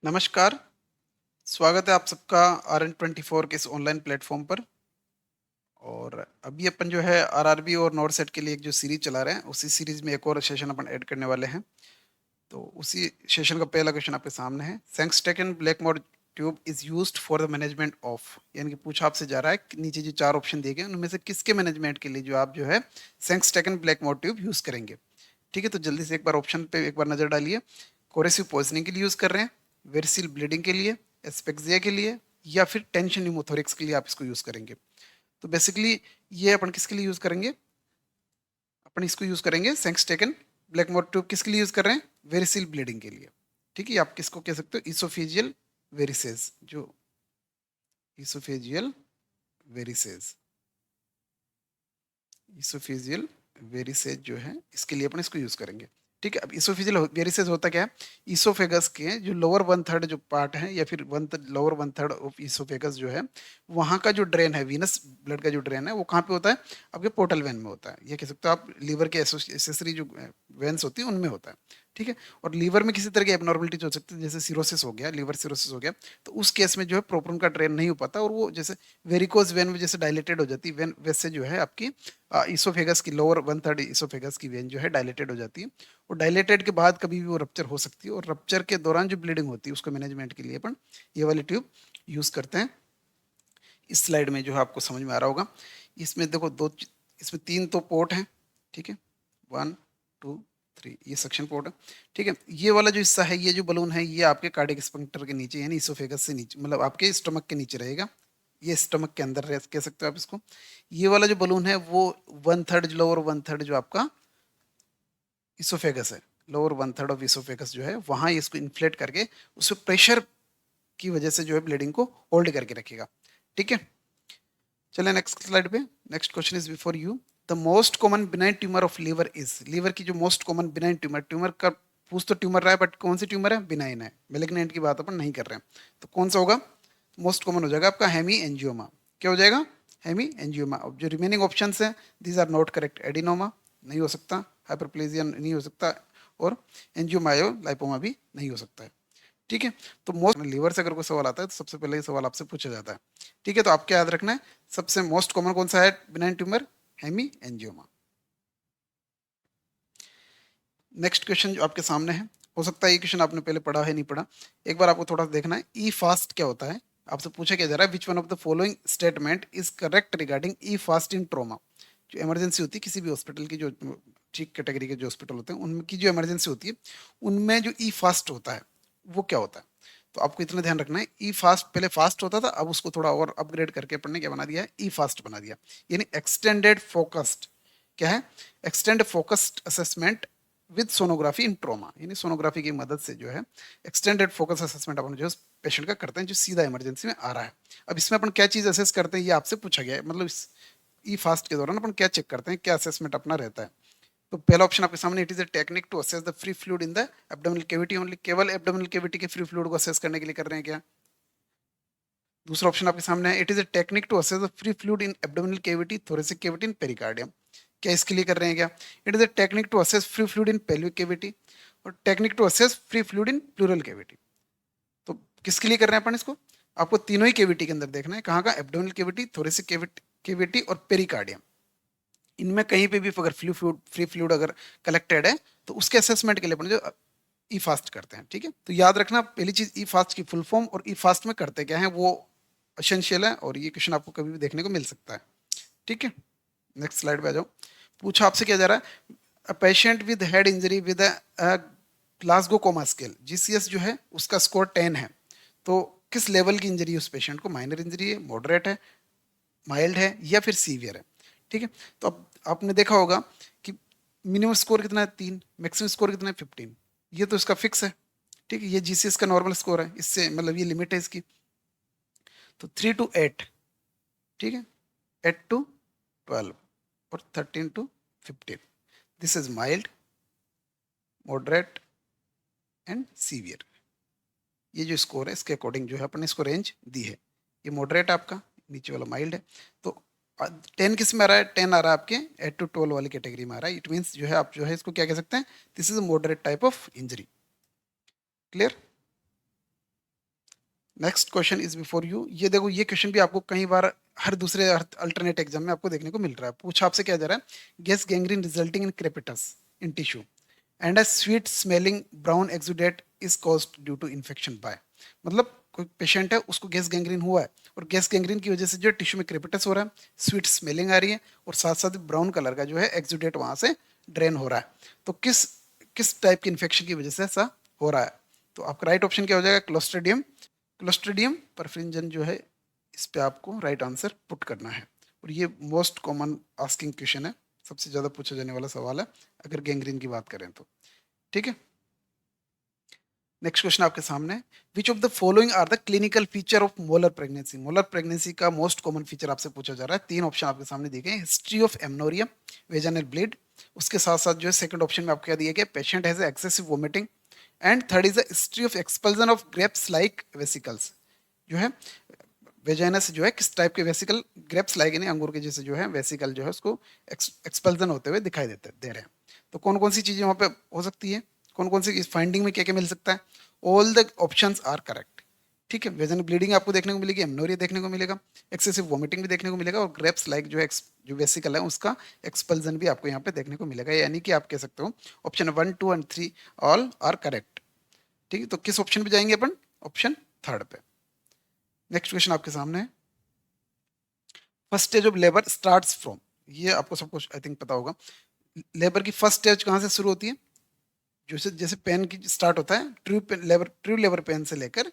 नमस्कार, स्वागत है आप सबका RN24 के इस ऑनलाइन प्लेटफ़ॉर्म पर। और अभी अपन जो है आरआरबी और नॉरसेट के लिए एक जो सीरीज़ चला रहे हैं, उसी सीरीज़ में एक और सेशन अपन ऐड करने वाले हैं। तो उसी सेशन का पहला क्वेश्चन आपके सामने है। Sengstaken Blakemore tube is used for the management of, यानी कि पूछा आपसे जा रहा है कि नीचे जो 4 ऑप्शन दिए गए हैं, उनमें से किसके मैनेजमेंट के लिए जो आप जो है सेंगस्टेकन ब्लैकमोर ट्यूब यूज़ करेंगे। ठीक है, तो जल्दी से एक बार ऑप्शन पे एक बार नज़र डालिए। कोरेसिव पॉइजनिंग के लिए यूज़ कर रहे हैं, वेरिसिल ब्लीडिंग के लिए, एस्पेक्सिया के लिए, या फिर टेंशन न्यूमोथोरिक्स के लिए आप इसको यूज़ करेंगे। तो बेसिकली ये अपन किसके लिए यूज़ करेंगे? अपन इसको यूज़ करेंगे सेंगस्टेकन ब्लैकमोर ट्यूब किसके लिए यूज़ कर रहे हैं? वेरिसिल ब्लीडिंग के लिए। ठीक है, आप किसको कह सकते हो? इसोफेजियल वेरिसेस, जो इसोफेजियल वेरिसेस, इसोफेजियल वेरिसेस जो है इसके लिए अपन इसको यूज़ करेंगे। ठीक है, अब इसोफेजियल वेरिसेस होता क्या है? इसोफेगस के जो लोअर वन थर्ड जो पार्ट है, या फिर lower one third of oesophagus जो है, वहाँ का जो ड्रेन है, वीनस ब्लड का जो ड्रेन है, वो कहाँ पे होता है? आपके पोर्टल वेन में होता है। ये कह सकते हो आप लीवर के एसेसरी जो वेन्स होती है उनमें होता है। ठीक है, और लीवर में किसी तरह की एबनॉर्मलिटीज हो सकती है, जैसे सिरोसिस हो गया, लीवर सिरोसिस हो गया, तो उस केस में जो है प्रॉपर उनका ड्रेन नहीं हो पाता, और वो जैसे वेरिकोज वेन में जैसे डायलेटेड हो जाती है वेन, वैसे जो है आपकी इसोफेगस की लोअर वन थर्ड इसोफेगस की वेन जो है डायलेटेड हो जाती है। और डायलेटेड के बाद कभी भी वो रप्चर हो सकती है, और रप्चर के दौरान जो ब्लीडिंग होती है उसको मैनेजमेंट के लिए अपन ये वाली ट्यूब यूज़ करते हैं। इस स्लाइड में जो है आपको समझ में आ रहा होगा। इसमें देखो इसमें 3 तो पोर्ट हैं। ठीक है, 1 2 3, ये सक्शन पोर्ट है। ठीक है, ये वाला जो हिस्सा है, ये जो बलून है, ये आपके कार्डियक स्फंक्टर के नीचे, यानी इसोफेगस से नीचे, मतलब आपके स्टमक के नीचे रहेगा। ये स्टमक के अंदर कह सकते हो आप इसको। ये वाला जो बलून है वो one third lower one third जो आपका इसोफेगस है, lower one third of oesophagus जो है, वहां इसको इन्फ्लेट करके उस प्रेशर की वजह से जो है ब्लीडिंग को होल्ड करके रखेगा। ठीक है, चलिए नेक्स्ट स्लाइड पे। Next question is before you. The most common benign tumour of liver is, liver की जो most common benign tumour, tumour का पूछ तो ट्यूमर रहा है, बट कौन सी ट्यूमर है? बिनाइन है, मेलिग्नेंट की बात अपन नहीं कर रहे हैं। तो कौन सा होगा? मोस्ट कॉमन हो जाएगा आपका हेमी एंजियोमा। क्या हो जाएगा? Hemi angioma. अब जो रिमेनिंग ऑप्शंस हैं, these are not correct. Adenoma नहीं हो सकता, हाइपरप्लेजिया नहीं हो सकता, और एंजियोमायो लाइपोमा भी नहीं हो सकता है। ठीक है, तो मोस्ट लीवर से अगर कोई सवाल आता है तो सबसे पहले ये सवाल आपसे पूछा जाता है। ठीक है, तो आपको याद रखना है सबसे मोस्ट कॉमन कौन सा है benign tumour? Hemangioma. Next question जो आपके सामने है, हो सकता है ये क्वेश्चन आपने पहले पढ़ा है, नहीं पढ़ा, एक बार आपको थोड़ा सा देखना है। ई फास्ट क्या होता है? आपसे पूछा क्या जा रहा है? Which one of the following statement is correct regarding E fast in trauma. जो इमरजेंसी होती है किसी भी हॉस्पिटल की, जो ठीक कैटेगरी के जो हॉस्पिटल होते हैं उनकी जो इमरजेंसी होती है, उनमें जो ई फास्ट होता है वो क्या होता है? तो आपको इतना ध्यान रखना है, ई फास्ट पहले फास्ट होता था, अब उसको थोड़ा और अपग्रेड करके पढ़ने क्या बना दिया है? ई फास्ट बना दिया, यानी एक्सटेंडेड फोकस्ड। क्या है? Extend focused assessment with sonography in trauma, यानी सोनोग्राफी की मदद से जो है एक्सटेंडेड फोकस असेसमेंट अपन जो पेशेंट का करते हैं जो सीधा इमरजेंसी में आ रहा है। अब इसमें अपन क्या चीज असेस करते हैं ये आपसे पूछा गया है, मतलब इस ई फास्ट के दौरान अपन क्या चेक करते हैं, क्या असेसमेंट अपना रहता है। तो पहला ऑप्शन आपके सामने, it is a technique to assess the free fluid in the abdominal cavity only. केवल एब्डोमिनल कैविटी के फ्री फ्लूइड को असेस करने के लिए कर रहे हैं क्या? दूसरा ऑप्शन आपके सामने है, it is a technique to assess the free fluid in abdominal cavity, thoracic cavity, in pericardium. क्या इसके लिए कर रहे हैं क्या? It is a technique to assess free fluid in pelvic cavity, और technique to assess free fluid in pleural cavity. तो किसके लिए कर रहे हैं अपन इसको? आपको तीनों ही कैविटी के अंदर देखना है, कहाँ का? एब्डोमिनल कैविटी, थोरेसिक कैविटी और पेरिकार्डियम। इनमें कहीं पे भी अगर फ्री फ्लूइड अगर कलेक्टेड है, तो उसके असेसमेंट के लिए अपन जो ई फास्ट करते हैं। ठीक है, तो याद रखना पहली चीज ई फास्ट की फुल फॉर्म और ई फास्ट में करते क्या है वो एसेंशियल है, और ये क्वेश्चन आपको कभी भी देखने को मिल सकता है। ठीक है, नेक्स्ट स्लाइड पे आ जाओ। पूछा आपसे क्या जा रहा है? A patient with head injury with a Glasgow coma scale, GCS जो है उसका स्कोर 10 है। तो किस लेवल की इंजरी है उस पेशेंट को? माइनर इंजरी है, मॉडरेट है, माइल्ड है, या फिर सीवियर है? ठीक है, तो अब आपने देखा होगा कि मिनिमम स्कोर कितना है? 3। मैक्सिमम स्कोर कितना है? 15। ये तो इसका फिक्स है। ठीक है, ये जीसीएस का नॉर्मल स्कोर है, इससे मतलब ये लिमिट है इसकी। तो 3 to 8, ठीक है, 8 to 12, और 13 to 15, this is mild, moderate and severe. ये जो स्कोर है इसके अकॉर्डिंग जो है अपने इसको रेंज दी है। ये मॉडरेट आपका, नीचे वाला माइल्ड है। तो 10 किस में आ रहा है? 10 आ रहा है आपके 8 to 12 वाली कैटेगरी में आ रहा है। इट मीन्स जो है आप जो है इसको क्या कह सकते हैं? This is a moderate type of injury. Clear? Next question is before you. ये देखो, ये क्वेश्चन भी आपको कई बार हर दूसरे अल्टरनेट एग्जाम में आपको देखने को मिल रहा है। पूछा आपसे क्या जा रहा है, gas gangrene resulting in crepitus in tissue and a sweet smelling brown exudate is caused due to infection by. मतलब कोई पेशेंट है, उसको गैस गैंग्रीन हुआ है, और गैस गैंग्रीन की वजह से जो टिश्यू में क्रेपिटस हो रहा है, स्वीट स्मेलिंग आ रही है, और साथ साथ ब्राउन कलर का जो है एक्सुडेट वहां से ड्रेन हो रहा है। तो किस किस टाइप की इन्फेक्शन की वजह से ऐसा हो रहा है? तो आपका राइट ऑप्शन क्या हो जाएगा, क्लोस्ट्रीडियम। क्लोस्ट्रीडियम परफिंजन जो है, इस पे आपको राइट आंसर पुट करना है। और ये मोस्ट कॉमन आस्किंग क्वेश्चन है, सबसे ज्यादा पूछा जाने वाला सवाल है अगर गैंग्रीन की बात करें तो। ठीक है, नेक्स्ट क्वेश्चन आपके सामने, which of the following are the clinical feature of molar pregnancy. Molar pregnancy का मोस्ट कॉमन फीचर आपसे पूछा जा रहा है। तीन ऑप्शन आपके सामने दिए गए, history of amenorrhoea, vaginal bleed, उसके साथ साथ जो है सेकंड ऑप्शन में आपको क्या दिया गया, patient has excessive vomiting, and third is the history of expulsion of grapes like vesicles. जो है वेजाइना से जो है किस टाइप के वेसिकल, ग्रेप्स लाइक यानी अंगूर के जैसे जो है वेसिकल जो है उसको एक्सपल्जन होते हुए दिखाई दे रहे हैं। तो कौन कौन सी चीजें वहां पे हो सकती है, कौन कौन सी इस फाइंडिंग में क्या क्या मिल सकता है? All the options are correct. ठीक है, वेजन ब्लीडिंग आपको देखने को मिलेगी, एमनोरिया देखने को मिलेगा, एक्सेसिव वोमिटिंग भी देखने को मिलेगा, और ग्रेप्स लाइक जो है जो वेसिकल है उसका एक्सपल्जन भी आपको यहाँ पे देखने को मिलेगा। यानी कि आप कह सकते हो option 1, 2 and 3 all are correct. ठीक है, तो किस ऑप्शन पे जाएंगे अपन, ऑप्शन थर्ड पे। नेक्स्ट क्वेश्चन आपके सामने है, first stage of labour starts from. ये आपको सबको आई थिंक पता होगा। लेबर की फर्स्ट स्टेज कहाँ से शुरू होती है? जैसे जैसे पेन की स्टार्ट होता है, ट्रू लेबर पेन से लेकर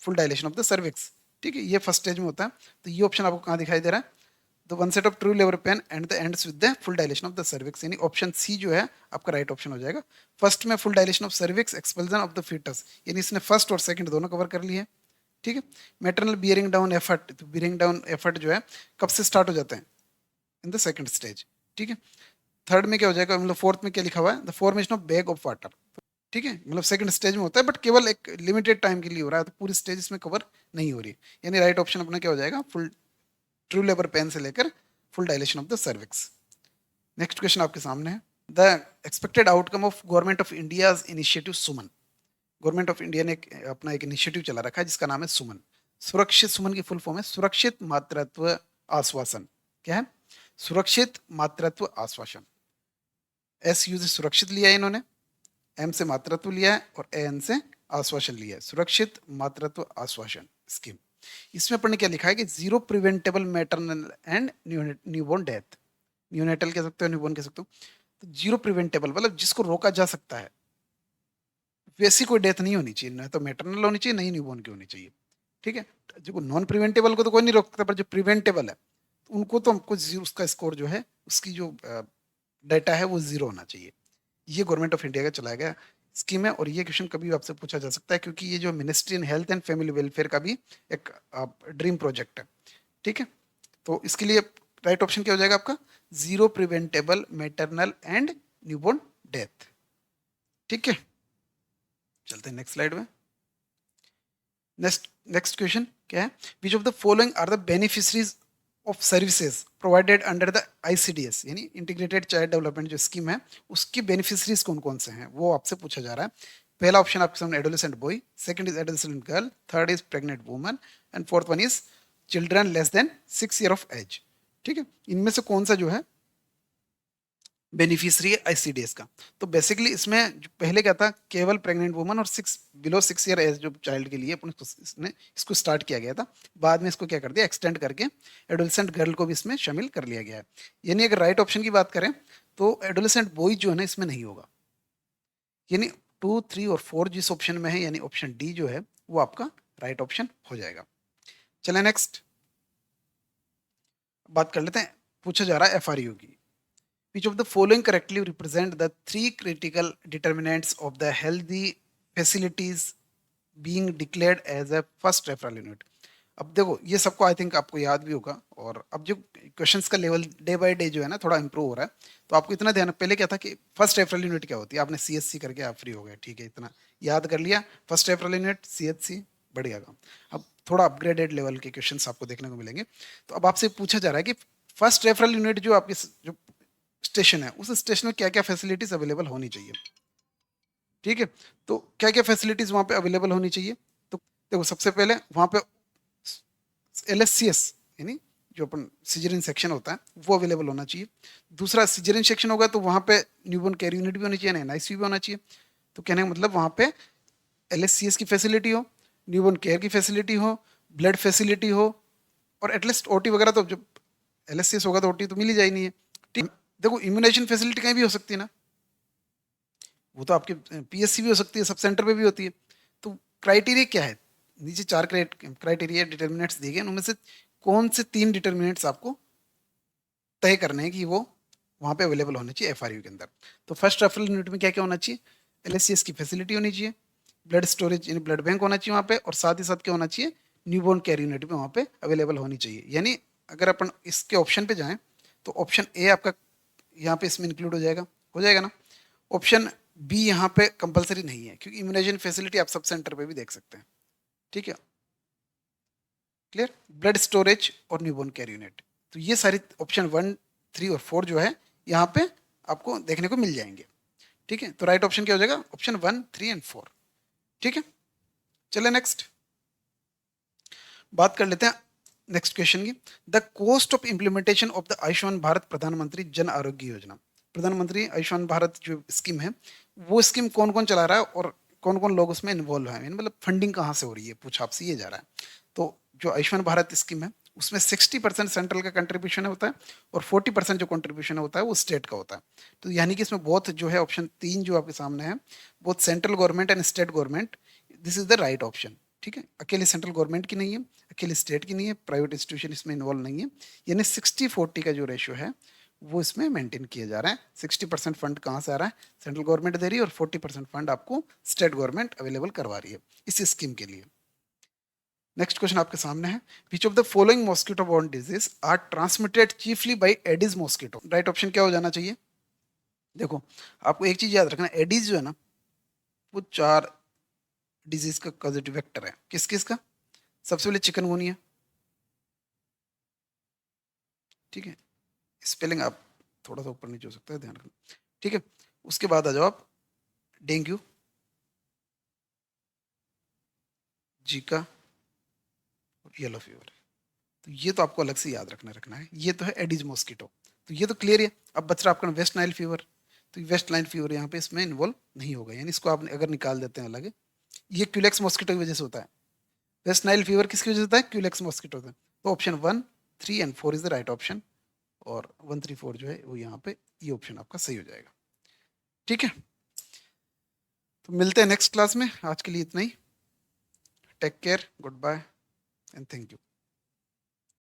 full dilation of the cervix. ठीक है, ये फर्स्ट स्टेज में होता है। तो ये ऑप्शन आपको कहाँ दिखाई दे रहा है, the onset of true labour pain and the ends with the full dilation of the cervix, यानी ऑप्शन सी जो है आपका राइट ऑप्शन हो जाएगा। फर्स्ट में full dilation of cervix, expulsion of the foetus, यानी इसने फर्स्ट और सेकंड दोनों कवर कर लिए। ठीक है, मैटरनल बियरिंग डाउन एफर्ट, तो बियरिंग डाउन एफर्ट जो है कब से स्टार्ट हो जाते हैं, इन द सेकंड स्टेज। ठीक है, थर्ड में क्या हो जाएगा, मतलब फोर्थ में क्या लिखा हुआ है, the formation of bag of water. ठीक है, मतलब सेकंड स्टेज में होता है, बट केवल एक लिमिटेड टाइम के लिए हो रहा है, तो पूरी स्टेज इसमें कवर नहीं हो रही। यानी राइट ऑप्शन अपना क्या हो जाएगा, फुल ट्रू लेबर पेन से लेकर full dilation of the cervix. Next question आपके सामने है, the expected outcome of government of India initiative Suman. Government of India ने अपना एक इनिशिएटिव चला रखा है जिसका नाम है सुमन। सुरक्षित, सुमन की फुल फॉर्म है सुरक्षित मातृत्व आश्वासन। क्या है, सुरक्षित मातृत्व आश्वासन। एस यू से सुरक्षित लिया है इन्होंने, एम से मातृत्व लिया है, और ए एन से आश्वासन लिया है, सुरक्षित मातृत्व आश्वासन स्कीम। इसमें अपन ने क्या लिखा है कि zero preventable maternal and newborn death. Neonatal कह सकते हो, न्यूबॉर्न कह सकते हो। तो जीरो प्रिवेंटेबल मतलब जिसको रोका जा सकता है, वैसी कोई डेथ नहीं होनी चाहिए, ना तो मैटरनल होनी चाहिए, नहीं न्यूबॉर्न की होनी चाहिए। ठीक है, जो नॉन प्रिवेंटेबल को तो कोई नहीं रोक सकता, पर जो प्रिवेंटेबल है उनको तो हमको जीरो, उसका स्कोर जो है, उसकी जो डाटा है वो जीरो होना चाहिए। ये गवर्नमेंट ऑफ इंडिया का चलाया गया स्कीम है, और ये क्वेश्चन कभी आपसे पूछा जा सकता है, क्योंकि ये जो ministry in health and family welfare का भी एक ड्रीम प्रोजेक्ट है। ठीक है, तो इसके लिए राइट ऑप्शन क्या हो जाएगा आपका, zero preventable maternal and newborn death. ठीक है, चलते हैं नेक्स्ट स्लाइड में। नेक्स्ट नेक्स्ट क्वेश्चन क्या है, which of the following are the beneficiaries of services provided under the ICDS, यानी इंटीग्रेटेड चाइल्ड डेवलपमेंट जो स्कीम है, उसकी बेनिफिशरीज कौन कौन से हैं, वो आपसे पूछा जा रहा है। पहला ऑप्शन आपके सामने adolescent boy, second is adolescent girl, third is pregnant woman, and fourth one is children less than 6 year of age. ठीक है, इनमें से कौन सा जो है बेनिफिशियरी है आईसीडीएस का? तो बेसिकली इसमें जो पहले क्या था, केवल प्रेग्नेंट वुमन और बिलो 6 ईयर एज जो चाइल्ड के लिए अपन इसने इसको स्टार्ट किया गया था। बाद में इसको क्या कर दिया, एक्सटेंड करके एडोलेसेंट गर्ल को भी इसमें शामिल कर लिया गया है। यानी अगर राइट ऑप्शन की बात करें तो एडोलेसेंट बॉय जो है ना इसमें नहीं होगा। यानी 2, 3 और 4 जिस ऑप्शन में है, यानी ऑप्शन डी जो है वो आपका राइट ऑप्शन हो जाएगा। चले नेक्स्ट बात कर लेते हैं, पूछा जा रहा है एफआरयू की। Which of the following correctly represent the three critical determinants of the healthy facilities being declared as a first referral unit? अब देखो ये सबको आई थिंक आपको याद भी होगा, और अब जो क्वेश्चंस का लेवल डे बाय डे जो है ना थोड़ा इंप्रूव हो रहा है। तो आपको इतना ध्यान, पहले क्या था कि फर्स्ट रेफरल यूनिट क्या होती है, आपने सीएचसी करके आप फ्री हो गए। ठीक है, इतना याद कर लिया, फर्स्ट रेफरल यूनिट सीएचसी, बढ़िया काम। अब थोड़ा अपग्रेडेड लेवल के क्वेश्चंस आपको देखने को मिलेंगे। तो अब आपसे पूछा जा रहा है कि फर्स्ट रेफरल यूनिट जो आपकी जो स्टेशन है, उस स्टेशन में क्या क्या फैसिलिटीज अवेलेबल होनी चाहिए। ठीक है, तो क्या क्या फैसिलिटीज वहां पे अवेलेबल होनी चाहिए? तो देखो सबसे पहले वहां पे LSCS यानी जो अपन सिजरिन सेक्शन होता है वो अवेलेबल होना चाहिए। दूसरा सिजरिन सेक्शन होगा तो वहां पे न्यूबॉर्न केयर यूनिट भी होनी चाहिए, NICU भी होना चाहिए। तो कहने का मतलब वहां पे LSCS की फैसिलिटी हो, न्यूबॉर्न केयर की फैसिलिटी हो, ब्लड फैसिलिटी हो, और एटलीस्ट OT वगैरह। तो जब LSCS होगा तो OT तो मिल ही जाएगी नहीं है। ठीक, देखो इम्यूनाइजेशन फैसिलिटी कहीं भी हो सकती है ना, वो तो आपके PSC भी हो सकती है, सब सेंटर पे भी होती है। तो क्राइटेरिया क्या है, नीचे 4 क्राइटेरिया डिटर्मिनेंट्स दिए गए हैं, उनमें से कौन से 3 डिटर्मिनेंट्स आपको तय करने हैं कि वो वहाँ पे अवेलेबल होने चाहिए FRU के अंदर। तो फर्स्ट रेफरल यूनिट में क्या क्या होना चाहिए, LSCS की फैसिलिटी होनी चाहिए, ब्लड स्टोरेज यानी ब्लड बैंक होना चाहिए वहाँ पे, और साथ ही साथ क्या होना चाहिए, न्यूबॉर्न केयर यूनिट भी वहाँ पे अवेलेबल होनी चाहिए। यानी अगर अपन इसके ऑप्शन पे जाएं तो ऑप्शन ए आपका यहाँ पे इसमें इंक्लूड हो जाएगा ना। ऑप्शन बी यहाँ पे कंपलसरी नहीं है, क्योंकि इम्यूनाइजेशन फैसिलिटी आप सब सेंटर पे भी देख सकते हैं। ठीक है, क्लियर। ब्लड स्टोरेज और न्यूबॉर्न केयर यूनिट, तो ये सारी ऑप्शन 1, 3 और 4 जो है यहाँ पे आपको देखने को मिल जाएंगे। ठीक है, तो राइट ऑप्शन क्या हो जाएगा, ऑप्शन 1, 3 एंड 4। ठीक है, चले नेक्स्ट बात कर लेते हैं नेक्स्ट क्वेश्चन की। The cost of implementation of the Ayushman Bharat प्रधानमंत्री जन आरोग्य योजना। प्रधानमंत्री आयुष्मान भारत जो स्कीम है, वो स्कीम कौन कौन चला रहा है और कौन कौन लोग उसमें इन्वॉल्व हैं, मतलब फंडिंग कहाँ से हो रही है, पूछा आपसे ये जा रहा है। तो जो आयुष्मान भारत स्कीम है उसमें 60% सेंट्रल का कंट्रीब्यूशन होता है, और 40% जो कंट्रीब्यूशन होता है वो स्टेट का होता है। तो यानी कि इसमें बोथ जो है ऑप्शन 3 जो आपके सामने है, both central government and state government, this is the right option. ठीक है, अकेले सेंट्रल गवर्नमेंट की नहीं है, अकेले स्टेट की नहीं है, प्राइवेट इंस्टीट्यूशन इसमें इन्वॉल्व नहीं है। यानी 60-40 का जो रेशियो है वो इसमें मेंटेन किया जा रहा है। 60% फंड कहाँ से आ रहा है, सेंट्रल गवर्नमेंट दे रही है, और 40% फंड आपको स्टेट गवर्नमेंट अवेलेबल करवा रही है इस स्कीम के लिए। नेक्स्ट क्वेश्चन आपके सामने है, which of the following mosquito borne disease are transmitted chiefly by Aedes mosquito. Right option क्या हो जाना चाहिए, देखो आपको एक चीज याद रखना, एडिस जो है ना वो 4 डिजीज का पॉजिटिव वेक्टर है। किस किस का, सबसे पहले चिकनगुनिया, ठीक है, स्पेलिंग आप थोड़ा सा ऊपर नीचे हो सकता है, ध्यान रखना। ठीक है, उसके बाद आ जाओ आप डेंगू, जीका और येलो फीवर। तो ये तो आपको अलग से याद रखना है, ये तो है एडिज मॉस्किटो। तो ये तो क्लियर है। अब बच रहा आपका वेस्ट नाइल फीवर। तो वेस्ट नाइल फीवर यहाँ पे इसमें इन्वॉल्व नहीं होगा, यानी इसको आप अगर निकाल देते हैं अलग, ये क्यूलेक्स मॉस्किटो की वजह से होता है। वेस्ट नाइल फीवर किसकी वजह से होता है, क्यूलेक्स मॉस्किटो से। तो option 1, 3 and 4 is the right option, और 1, 3, 4 जो है वो यहाँ पे ये ऑप्शन आपका सही हो जाएगा। ठीक है, तो मिलते हैं नेक्स्ट क्लास में, आज के लिए इतना ही। Take care, goodbye and thank you.